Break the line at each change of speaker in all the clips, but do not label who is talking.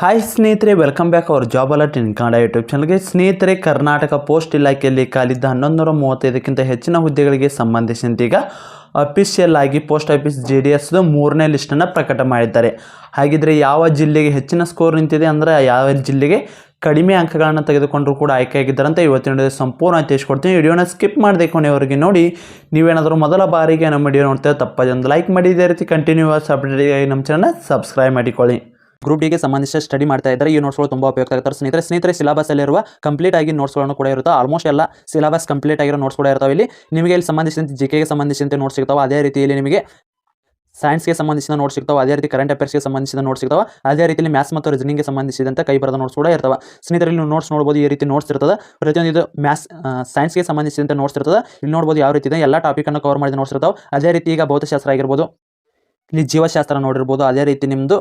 Hi ಸ್ನೇಹಿತರೆ, welcome back hour job alert ಇನ್ Kannada YouTube ಚಾನಲ್ಗೆ. ಸ್ನೇಹಿತರೆ, ಕರ್ನಾಟಕ ಪೋಸ್ಟ್ ಇಲಾಖೆಯಲ್ಲಿ ಖಾಲಿದ್ದ 1135ಕ್ಕಿಂತ ಹೆಚ್ಚಿನ ಹುದ್ದೆಗಳಿಗೆ ಸಂಬಂಧಿಸಿದಂತೆ ಈಗ ಅಫಿಷಿಯಲ್ ಆಗಿ ಪೋಸ್ಟ್ ಆಫೀಸ್ JDS ಮೂರನೇ ಲಿಸ್ಟನ್ನು ಪ್ರಕಟ ಮಾಡಿದ್ದಾರೆ. ಹಾಗಿದ್ರೆ ಯಾವ ಜಿಲ್ಲೆಗೆ ಹೆಚ್ಚಿನ ಸ್ಕೋರ್ ನಿಂತಿದೆ ಅಂದರೆ ಯಾವ ಜಿಲ್ಲೆಗೆ ಕಡಿಮೆ ಅಂಕಗಳನ್ನು ತೆಗೆದುಕೊಂಡರೂ ಕೂಡ ಆಯ್ಕೆಯಾಗಿದ್ದಾರಂತ ಇವತ್ತಿನ ಸಂಪೂರ್ಣ ತಿಳಿಸ್ಕೊಡ್ತೀನಿ. ವಿಡಿಯೋನ ಸ್ಕಿಪ್ ಮಾಡದೆ ಕೊನೆಯವರೆಗೆ ನೋಡಿ. ನೀವೇನಾದರೂ ಮೊದಲ ಬಾರಿಗೆ ನಮ್ಮ ವಿಡಿಯೋ ನೋಡ್ತೇವೆ ತಪ್ಪದೆ ಒಂದು ಲೈಕ್ ಮಾಡಿ, ಇದೇ ರೀತಿ ಕಂಟಿನ್ಯೂಸ್ ಅಪ್ಡೇಟ್ಗಾಗಿ ನಮ್ಮ ಚಾನಲ್ನ ಸಬ್ಸ್ಕ್ರೈಬ್ ಮಾಡಿಕೊಳ್ಳಿ. ಗ್ರೂಪ್ ಡಿಗೆ ಸಂಬಂಧಿಸಿದ ಸ್ಟಡಿ ಮಾಡ್ತಾ ಇದ್ದಾರೆ. ಈ ನೋಟ್ಸ್ಗಳು ತುಂಬ ಉಪಯುಕ್ತ ಆಗ್ತಾರೆ ಸ್ನೇಹಿತರೆ. ಸಿಲೆಬಸ್ ಅಲ್ಲಿರುವ ಕಂಪ್ಲೀಟ್ ಆಗಿ ನೋಟ್ಸ್ಗಳನ್ನು ಕೂಡ ಇರುತ್ತೆ. ಆಲ್ಮೋಸ್ಟ್ ಎಲ್ಲ ಸಿಲೆಬಸ್ ಕಂಪ್ಲೀಟ್ ಆಗಿರೋ ನೋಟ್ಸ್ ಕೂಡ ಇರ್ತಾವೆ. ನಿಮಗೆ ಇಲ್ಲಿ ಸಂಬಂಧಿಸಿದಂತೆ ಜಿಕೆಗೆ ಸಂಬಂಧಿಸಿದಂತೆ ನೋಟ್ಸ್ ಸಿಗ್ತಾವೆ. ಅದೇ ರೀತಿಯಲ್ಲಿ ನಿಮಗೆ ಸೈನ್ಸ್ಗೆ ಸಂಬಂಧಿಸಿದ ನೋಟ್ಸ್ ಸಿಗ್ತಾವೆ. ಅದೇ ರೀತಿ ಕರೆಂಟ್ ಅಫೇರ್ಸ್ಗೆ ಸಂಬಂಧಿಸಿದ ನೋಟ್ಸ್ ಸಿಗ್ತಾವೆ. ಅದೇ ರೀತಿಯಲ್ಲಿ ಮ್ಯಾಥ್ಸ್ ಮತ್ತು ರೀಸನಿಂಗ್ಗೆ ಸಂಬಂಧಿಸಿದಂತೆ ಕೈ ಬರೆದ ನೋಟ್ಸ್ ಕೂಡ ಇರ್ತವೆ. ಸ್ನೇಹಿತರೆ, ನೀವು ನೋಟ್ಸ್ ನೋಡ್ಬೋದು. ಈ ರೀತಿ ನೋಟ್ಸ್ ಇರ್ತದೆ. ಪ್ರತಿಯೊಂದು ಇದು ಸೈನ್ಸ್ಗೆ ಸಂಬಂಧಿಸಿದಂತೆ ನೋಟ್ಸ್ ಇರ್ತದೆ. ಇಲ್ಲಿ ನೋಡ್ಬೋದು ಯಾವ ರೀತಿ ಇದೆ. ಎಲ್ಲ ಟಾಪಿಕನ್ನು ಕವರ್ ಮಾಡಿದ ನೋಟ್ಸ್ ಇರ್ತಾವೆ. ಅದೇ ರೀತಿ ಈಗ ಭೌತಶಾಸ್ತ್ರ ಆಗಿರ್ಬೋದು, ಇಲ್ಲಿ ಜೀವಶಾಸ್ತ್ರ ನೋಡಿರ್ಬೋದು. ಅದೇ ರೀತಿ ನಿಮ್ಮದು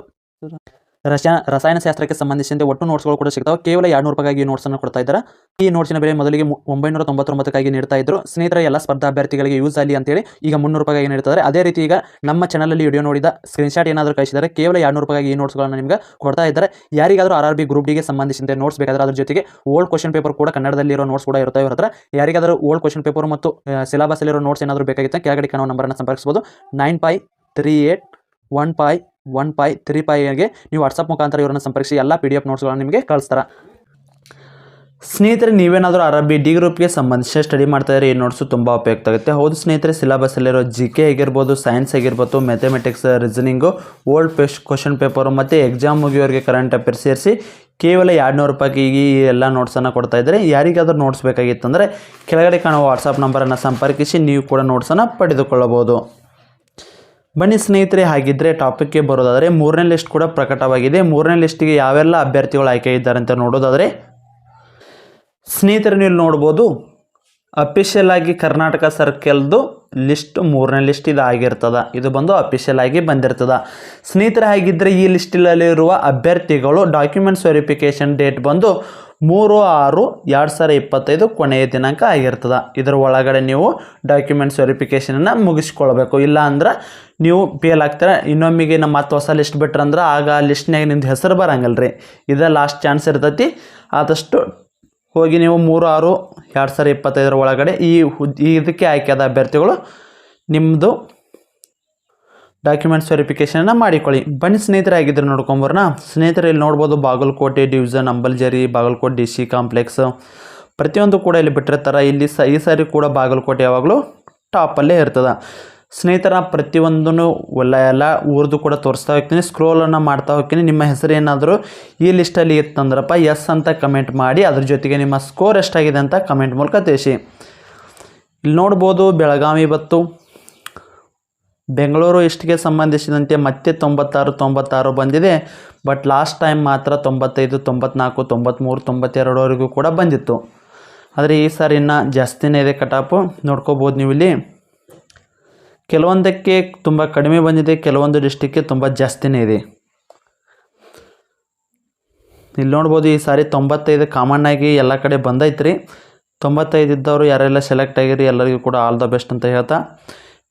ರಸಾಯನಶಾಸ್ತ್ರಕ್ಕೆ ಸಂಬಂಧಿಸಿದಂತೆ ಒಟ್ಟು ನೋಟ್ಸ್ಗಳು ಕೂಡ ಸಿಗ್ತಾವೆ. ಕೇವಲ 200 ರೂಪಾಯಿಗಾಗಿ ಈ ನೋಟ್ಸನ್ನು ಕೊಡ್ತಾ ಇದ್ದಾರೆ. ಈ ನೋಟ್ಸಿನ ಬೆಲೆ ಮೊದಲಿಗೆ 999ಕ್ಕಾಗಿ ನೀಡ್ತಾ ಇದ್ರು. ಸ್ನೇಹಿತರೆ, ಎಲ್ಲ ಸ್ಪರ್ಧಾ ಅಭ್ಯರ್ಥಿಗಳಿಗೆ ಯೂಸ್ ಆಗಲಿ ಅಂತೇಳಿ ಈಗ 300 ರೂಪಾಯಿಗಾಗಿ ನೀಡ್ತಾರೆ. ಅದೇ ರೀತಿ ಈಗ ನಮ್ಮ ಚಾನಲಲ್ಲಿ ವಿಡಿಯೋ ನೋಡಿದ ಸ್ಕ್ರೀನ್ಶಾಟ್ ಏನಾದರೂ ಕಳಿಸಿದರೆ ಕೇವಲ 200 ರೂಪಾಯಿಗಾಗಿ ಈ ನೋಟ್ಸ್ಗಳನ್ನು ನಿಮಗೆ ಕೊಡ್ತಾ ಇದ್ದಾರೆ. ಯಾರಿಗಾದರೂ RRB ಗ್ರೂಪ್ ಡಿಗೆ ಸಂಬಂಧಿಸಿದಂತೆ ನೋಟ್ಸ್ ಬೇಕಾದರೆ ಅದ್ರ ಜೊತೆಗೆ ಓಲ್ಡ್ ಕ್ವಶನ್ ಪೇಪರ್ ಕೂಡ ಕನ್ನಡದಲ್ಲಿರೋ ನೋಟ್ಸ್ ಕೂಡ ಇರುತ್ತೆ ಇವ್ರ ಹತ್ರ. ಯಾರಿಗಾದರೂ ಓಲ್ಡ್ ಕ್ವಶನ್ ಪೇಪರ್ ಮತ್ತು ಸಿಲೆಬಸ್ ಅಲ್ಲಿರೋ ನೋಟ್ಸ್ ಏನಾದರೂ ಬೇಕಾಗಿತ್ತು ಕೆಳಗಡೆ ಕಾಣುವ ನಂಬರನ್ನು ಸಂಪರ್ಕಿಸಬಹುದು. 9538151535ಗೆ ನೀವು ವಾಟ್ಸಪ್ ಮುಖಾಂತರ ಇವರನ್ನು ಸಂಪರ್ಕಿಸಿ ಎಲ್ಲ PDF ನೋಟ್ಸ್ಗಳನ್ನು ನಿಮಗೆ ಕಳಿಸ್ತಾರೆ. ಸ್ನೇಹಿತರೆ, ನೀವೇನಾದರೂ RRB ಡಿ ಗ್ರೂಪ್ಗೆ ಸಂಬಂಧಿಸಿ ಸ್ಟಡಿ ಮಾಡ್ತಾ ಇದ್ರೆ ಈ ನೋಟ್ಸು ತುಂಬ ಉಪಯುಕ್ತ ಆಗುತ್ತೆ. ಹೌದು ಸ್ನೇಹಿತರೆ, ಸಿಲೆಬಸ್ಸಲ್ಲಿರೋ GK ಆಗಿರ್ಬೋದು, ಸೈನ್ಸ್ ಆಗಿರ್ಬೋದು, mathematics, reasoning, old question paper ಮತ್ತು ಎಕ್ಸಾಮ್ ಮುಗಿಯೋರಿಗೆ ಕರೆಂಟ್ ಅಫೇರ್ಸ್ ಸೇರಿಸಿ ಕೇವಲ 200 ರೂಪಾಯಿಗೆ ಈ ಎಲ್ಲ ನೋಟ್ಸನ್ನು ಕೊಡ್ತಾ ಇದ್ದಾರೆ. ಯಾರಿಗಾದರೂ ನೋಟ್ಸ್ ಬೇಕಾಗಿತ್ತಂದರೆ ಕೆಳಗಡೆ ಕಾಣುವ ವಾಟ್ಸಪ್ ನಂಬರನ್ನು ಸಂಪರ್ಕಿಸಿ ನೀವು ಕೂಡ ನೋಟ್ಸನ್ನು ಪಡೆದುಕೊಳ್ಳಬಹುದು. ಬನ್ನಿ ಸ್ನೇಹಿತರೆ, ಹಾಗಿದ್ದರೆ ಟಾಪಿಕ್ಗೆ ಬರೋದಾದರೆ ಮೂರನೇ ಲಿಸ್ಟ್ ಕೂಡ ಪ್ರಕಟವಾಗಿದೆ. ಮೂರನೇ ಲಿಸ್ಟಿಗೆ ಯಾವೆಲ್ಲ ಅಭ್ಯರ್ಥಿಗಳು ಆಯ್ಕೆ ಇದ್ದಾರೆ ಅಂತ ನೋಡೋದಾದರೆ ಸ್ನೇಹಿತರೆ, ನೀವು ನೋಡ್ಬೋದು ಅಫಿಷಿಯಲ್ ಆಗಿ ಕರ್ನಾಟಕ ಸರ್ಕಲ್ದು ಲಿಸ್ಟ್ ಮೂರನೇ ಲಿಸ್ಟ್ ಇದು ಆಗಿರ್ತದೆ. ಇದು ಬಂದು ಅಫಿಷಿಯಲ್ ಆಗಿ ಬಂದಿರ್ತದೆ ಸ್ನೇಹಿತರೆ. ಹಾಗಿದ್ದರೆ ಈ ಲಿಸ್ಟಿನಲ್ಲಿರುವ ಅಭ್ಯರ್ಥಿಗಳು ಡಾಕ್ಯುಮೆಂಟ್ಸ್ ವೆರಿಫಿಕೇಷನ್ ಡೇಟ್ ಬಂದು 3/6/2025 ಕೊನೆಯ ದಿನಾಂಕ ಆಗಿರ್ತದೆ. ಇದರ ಒಳಗಡೆ ನೀವು ಡಾಕ್ಯುಮೆಂಟ್ಸ್ ವೆರಿಫಿಕೇಷನನ್ನು ಮುಗಿಸ್ಕೊಳ್ಬೇಕು. ಇಲ್ಲ ಅಂದ್ರೆ ನೀವು ಫೇಲ್ ಆಗ್ತಾರೆ. ಇನ್ನೊಮ್ಮೆಗೆ ನಮ್ಮ ಮತ್ತೆ ಹೊಸ ಲಿಸ್ಟ್ ಬಿಟ್ರಂದ್ರೆ ಆಗ ಆ ಲಿಸ್ಟ್ನಾಗ ನಿಮ್ದು ಹೆಸರು ಬರಂಗಲ್ಲ ರೀ. ಇದೇ ಲಾಸ್ಟ್ ಚಾನ್ಸ್ ಇರ್ತೈತಿ. ಆದಷ್ಟು ಹೋಗಿ ನೀವು 3/6/2025 ಒಳಗಡೆ ಇದಕ್ಕೆ ಆಯ್ಕೆಯಾದ ಅಭ್ಯರ್ಥಿಗಳು ನಿಮ್ಮದು ಡಾಕ್ಯುಮೆಂಟ್ಸ್ ವೆರಿಫಿಕೇಷನನ್ನು ಮಾಡಿಕೊಳ್ಳಿ. ಬನ್ನಿ ಸ್ನೇಹಿತರೆ, ಆಗಿದ್ದರೆ ನೋಡ್ಕೊಂಬರೋಣ. ಸ್ನೇಹಿತರೆ, ಇಲ್ಲಿ ನೋಡ್ಬೋದು ಬಾಗಲಕೋಟೆ ಡಿವಿಷನ್, ಅಂಬಲ್ಜರಿ, ಬಾಗಲಕೋಟೆ DC ಕಾಂಪ್ಲೆಕ್ಸ್ ಪ್ರತಿಯೊಂದು ಕೂಡ ಇಲ್ಲಿ ಬಿಟ್ಟಿರ್ತಾರೆ. ಇಲ್ಲಿ ಈ ಸಾರಿ ಕೂಡ ಬಾಗಲಕೋಟೆ ಯಾವಾಗಲೂ ಟಾಪಲ್ಲೇ ಇರ್ತದೆ. ಸ್ನೇಹಿತರ, ಪ್ರತಿಯೊಂದೂ ಎಲ್ಲ ಊರ್ದು ಕೂಡ ತೋರಿಸ್ತಾ ಹೋಗ್ತೀನಿ, ಸ್ಕ್ರೋಲನ್ನು ಮಾಡ್ತಾ ಹೋಗ್ತೀನಿ. ನಿಮ್ಮ ಹೆಸರು ಏನಾದರೂ ಈ ಲಿಸ್ಟಲ್ಲಿ ಇತ್ತಂದ್ರಪ್ಪ ಎಸ್ ಅಂತ ಕಮೆಂಟ್ ಮಾಡಿ, ಅದ್ರ ಜೊತೆಗೆ ನಿಮ್ಮ ಸ್ಕೋರ್ ಎಷ್ಟಾಗಿದೆ ಅಂತ ಕಮೆಂಟ್ ಮೂಲಕ ತಿಳಿಸಿ. ಇಲ್ಲಿ ನೋಡ್ಬೋದು ಬೆಳಗಾವಿ ಬತ್ತು, ಬೆಂಗಳೂರು ಇಷ್ಟಿಗೆ ಸಂಬಂಧಿಸಿದಂತೆ ಮತ್ತೆ 96 ಬಂದಿದೆ. ಬಟ್ ಲಾಸ್ಟ್ ಟೈಮ್ ಮಾತ್ರ 95, 94, 93, 92ವರೆಗೂ ಕೂಡ ಬಂದಿತ್ತು. ಆದರೆ ಈ ಸಾರಿ ಇನ್ನೂ ಜಾಸ್ತಿನೇ ಇದೆ ಕಟಾಪು. ನೋಡ್ಕೋಬೋದು ನೀವು ಇಲ್ಲಿ ಕೆಲವೊಂದಕ್ಕೆ ತುಂಬ ಕಡಿಮೆ ಬಂದಿದೆ, ಕೆಲವೊಂದು ಡಿಸ್ಟಿಕ್ಗೆ ತುಂಬ ಜಾಸ್ತಿನೇ ಇದೆ. ಇಲ್ಲಿ ನೋಡ್ಬೋದು ಈ ಸಾರಿ 95 ಕಾಮನ್ ಆಗಿ ಎಲ್ಲ ಕಡೆ ಬಂದೈತ್ರಿ. 95 ಇದ್ದವರು ಯಾರೆಲ್ಲ ಸೆಲೆಕ್ಟ್ ಆಗಿರಿ ಎಲ್ಲರಿಗೂ ಕೂಡ ಆಲ್ ದ ಬೆಸ್ಟ್ ಅಂತ ಹೇಳ್ತಾ,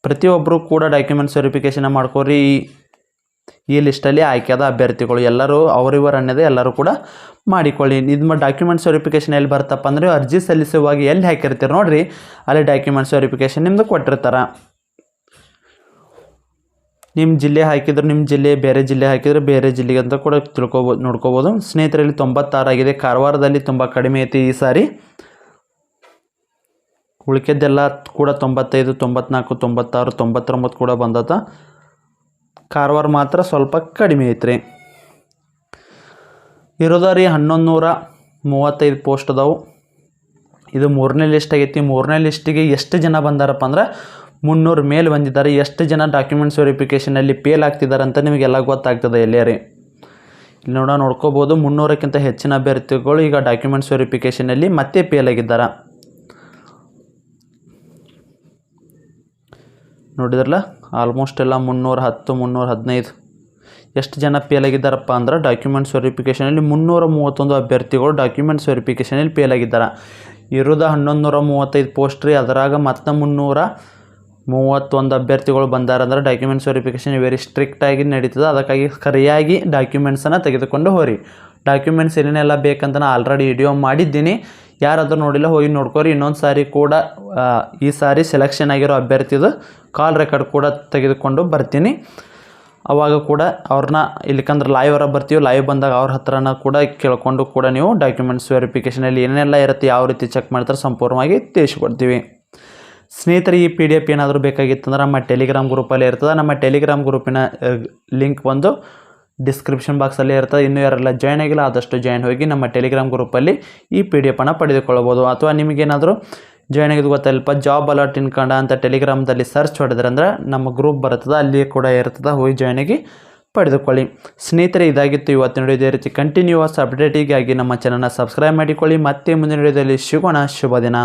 ಪ್ರತಿಯೊಬ್ಬರು ಕೂಡ ಡಾಕ್ಯುಮೆಂಟ್ಸ್ ವೆರಿಫಿಕೇಷನ್ ಮಾಡ್ಕೋರಿ. ಈ ಲಿಸ್ಟಲ್ಲಿ ಆಯ್ಕೆಯಾದ ಅಭ್ಯರ್ಥಿಗಳು ಎಲ್ಲರೂ ಅವರಿವರ ಅನ್ನೋದೇ ಎಲ್ಲರೂ ಕೂಡ ಮಾಡಿಕೊಳ್ಳಿ. ಇದು ಡಾಕ್ಯುಮೆಂಟ್ಸ್ ವೆರಿಫಿಕೇಷನ್ ಎಲ್ಲಿ ಬರ್ತಪ್ಪ ಅಂದರೆ ಅರ್ಜಿ ಸಲ್ಲಿಸುವಾಗ ಎಲ್ಲಿ ಹಾಕಿರ್ತೀರಿ ನೋಡಿರಿ, ಅಲ್ಲಿ ಡಾಕ್ಯುಮೆಂಟ್ಸ್ ವೆರಿಫಿಕೇಷನ್ ನಿಮ್ಮದು ಕೊಟ್ಟಿರ್ತಾರೆ. ನಿಮ್ಮ ಜಿಲ್ಲೆ ಹಾಕಿದ್ರೆ ನಿಮ್ಮ ಜಿಲ್ಲೆ, ಬೇರೆ ಜಿಲ್ಲೆ ಹಾಕಿದರೆ ಬೇರೆ ಜಿಲ್ಲೆಗೆ ಅಂತ ಕೂಡ ನೋಡ್ಕೋಬೋದು. ಸ್ನೇಹಿತರಲ್ಲಿ 96 ಆಗಿದೆ. ಕಾರವಾರದಲ್ಲಿ ತುಂಬ ಕಡಿಮೆ ಐತಿ ಈ ಸಾರಿ. ಉಳಿಕೆದ್ದೆಲ್ಲ ಕೂಡ 95, 94, 96, 99 ಕೂಡ ಬಂದತ. ಕಾರವಾರ ಮಾತ್ರ ಸ್ವಲ್ಪ ಕಡಿಮೆ ಐತ್ರಿ. ಇರೋದಾರಿ 1135 ಪೋಸ್ಟ್ ಅದಾವು. ಇದು ಮೂರನೇ ಲಿಸ್ಟ್ ಆಗೈತಿ. ಮೂರನೇ ಲಿಸ್ಟಿಗೆ ಎಷ್ಟು ಜನ ಬಂದಾರಪ್ಪ ಅಂದ್ರೆ 300 ಮೇಲೆ ಬಂದಿದ್ದಾರೆ. ಎಷ್ಟು ಜನ ಡಾಕ್ಯುಮೆಂಟ್ಸ್ ವೆರಿಫಿಕೇಷನಲ್ಲಿ ಫೇಲ್ ಆಗ್ತಿದ್ದಾರೆ ಅಂತ ನಿಮಗೆಲ್ಲ ಗೊತ್ತಾಗ್ತದೆ ಎಲ್ಲೇ ರೀ. ಇಲ್ಲಿ ನೋಡ್ಕೋಬೋದು 300ಕ್ಕಿಂತ ಹೆಚ್ಚಿನ ಅಭ್ಯರ್ಥಿಗಳು ಈಗ ಡಾಕ್ಯುಮೆಂಟ್ಸ್ ವೆರಿಫಿಕೇಷನಲ್ಲಿ ಮತ್ತೆ ಫೇಲ್ ಆಗಿದ್ದಾರೆ. ನೋಡಿದ್ರಲ್ಲ, ಆಲ್ಮೋಸ್ಟ್ ಎಲ್ಲ 310, 315 ಎಷ್ಟು ಜನ ಫೇಲ್ ಆಗಿದ್ದಾರಪ್ಪ ಅಂದ್ರೆ ಡಾಕ್ಯುಮೆಂಟ್ಸ್ ವೆರಿಫಿಕೇಷನಲ್ಲಿ 331 ಅಭ್ಯರ್ಥಿಗಳು ಡಾಕ್ಯುಮೆಂಟ್ಸ್ ವೆರಿಫಿಕೇಷನಲ್ಲಿ ಫೇಲ್ ಆಗಿದ್ದಾರೆ. ಇರೋದು 1135 ಪೋಸ್ಟ್ ರೀ. ಅದರಾಗ ಮತ್ತೆ 31 ಅಭ್ಯರ್ಥಿಗಳು ಬಂದಾರಂದ್ರೆ ಡಾಕ್ಯುಮೆಂಟ್ಸ್ ವೆರಿಫಿಕೇಷನ್ ವೆರಿ ಸ್ಟ್ರಿಕ್ಟಾಗಿ ನಡೀತದೆ. ಅದಕ್ಕಾಗಿ ಸರಿಯಾಗಿ ಡಾಕ್ಯುಮೆಂಟ್ಸನ್ನು ತೆಗೆದುಕೊಂಡು ಹೋರಿ. ಡಾಕ್ಯುಮೆಂಟ್ಸ್ ಏನೇನೆಲ್ಲ ಬೇಕಂತ ನಾನು ಆಲ್ರೆಡಿ ವಿಡಿಯೋ ಮಾಡಿದ್ದೀನಿ. ಯಾರಾದರೂ ನೋಡಿಲ್ಲ ಹೋಗಿ ನೋಡ್ಕೋರಿ. ಇನ್ನೊಂದು ಸಾರಿ ಕೂಡ ಈ ಸಾರಿ ಸೆಲೆಕ್ಷನ್ ಆಗಿರೋ ಅಭ್ಯರ್ಥಿದು ಕಾಲ್ ರೆಕಾರ್ಡ್ ಕೂಡ ತೆಗೆದುಕೊಂಡು ಬರ್ತೀನಿ. ಅವಾಗ ಕೂಡ ಅವ್ರನ್ನ ಇಲ್ಲಿಕಂದ್ರೆ ಲೈವ್ ಬರ್ತೀವಿ. ಲೈವ್ ಬಂದಾಗ ಅವ್ರ ಹತ್ರನ ಕೂಡ ಕೇಳ್ಕೊಂಡು ಕೂಡ ನೀವು ಡಾಕ್ಯುಮೆಂಟ್ಸ್ ವೆರಿಫಿಕೇಷನಲ್ಲಿ ಏನೇನೆಲ್ಲ ಇರುತ್ತೆ, ಯಾವ ರೀತಿ ಚೆಕ್ ಮಾಡ್ತಾರೆ ಸಂಪೂರ್ಣವಾಗಿ ತಿಳಿಸ್ಕೊಡ್ತೀವಿ. ಸ್ನೇಹಿತರೆ, ಈ PDF ಏನಾದರೂ ಬೇಕಾಗಿತ್ತಂದ್ರೆ ನಮ್ಮ ಟೆಲಿಗ್ರಾಮ್ ಗ್ರೂಪಲ್ಲಿ ಇರ್ತದೆ. ನಮ್ಮ ಟೆಲಿಗ್ರಾಮ್ ಗ್ರೂಪಿನ ಲಿಂಕ್ ಬಂದು ಡಿಸ್ಕ್ರಿಪ್ಷನ್ ಬಾಕ್ಸಲ್ಲಿ ಇರ್ತದೆ. ಇನ್ನೂ ಯಾರೆಲ್ಲ ಜಾಯ್ನ್ ಆಗಿಲ್ಲ ಆದಷ್ಟು ಜಾಯ್ನ್ ಹೋಗಿ ನಮ್ಮ ಟೆಲಿಗ್ರಾಮ್ ಗ್ರೂಪಲ್ಲಿ ಈ PDF ಪಡೆದುಕೊಳ್ಳಬಹುದು. ಅಥವಾ ನಿಮಗೇನಾದರೂ ಜಾಯ್ನ್ ಆಗಿದ್ದು ಗೊತ್ತಿಲ್ಲಪ್ಪ, ಜಾಬ್ ಅಲರ್ಟ್ ಇನ್ ಕನ್ನಡ ಅಂತ ಟೆಲಿಗ್ರಾಮ್ದಲ್ಲಿ ಸರ್ಚ್ ಹೊಡೆದ್ರೆ ಅಂದ್ರೆ ನಮ್ಮ ಗ್ರೂಪ್ ಬರ್ತದೆ, ಅಲ್ಲಿ ಕೂಡ ಇರ್ತದೆ. ಹೋಗಿ ಜಾಯ್ನ್ ಆಗಿ ಪಡೆದುಕೊಳ್ಳಿ. ಸ್ನೇಹಿತರೆ, ಇದಾಗಿತ್ತು ಇವತ್ತಿನ ವಿಡಿಯೋ. ಇದೇ ರೀತಿ ಕಂಟಿನ್ಯೂಸ್ ಅಪ್ಡೇಟಿಗಾಗಿ ನಮ್ಮ ಚಾನಲ್ನ ಸಬ್ಸ್ಕ್ರೈಬ್ ಮಾಡಿಕೊಳ್ಳಿ. ಮತ್ತೆ ಮುಂದಿನ ವಿಡಿಯೋದಲ್ಲಿ ಸಿಗೋಣ. ಶುಭ ದಿನ.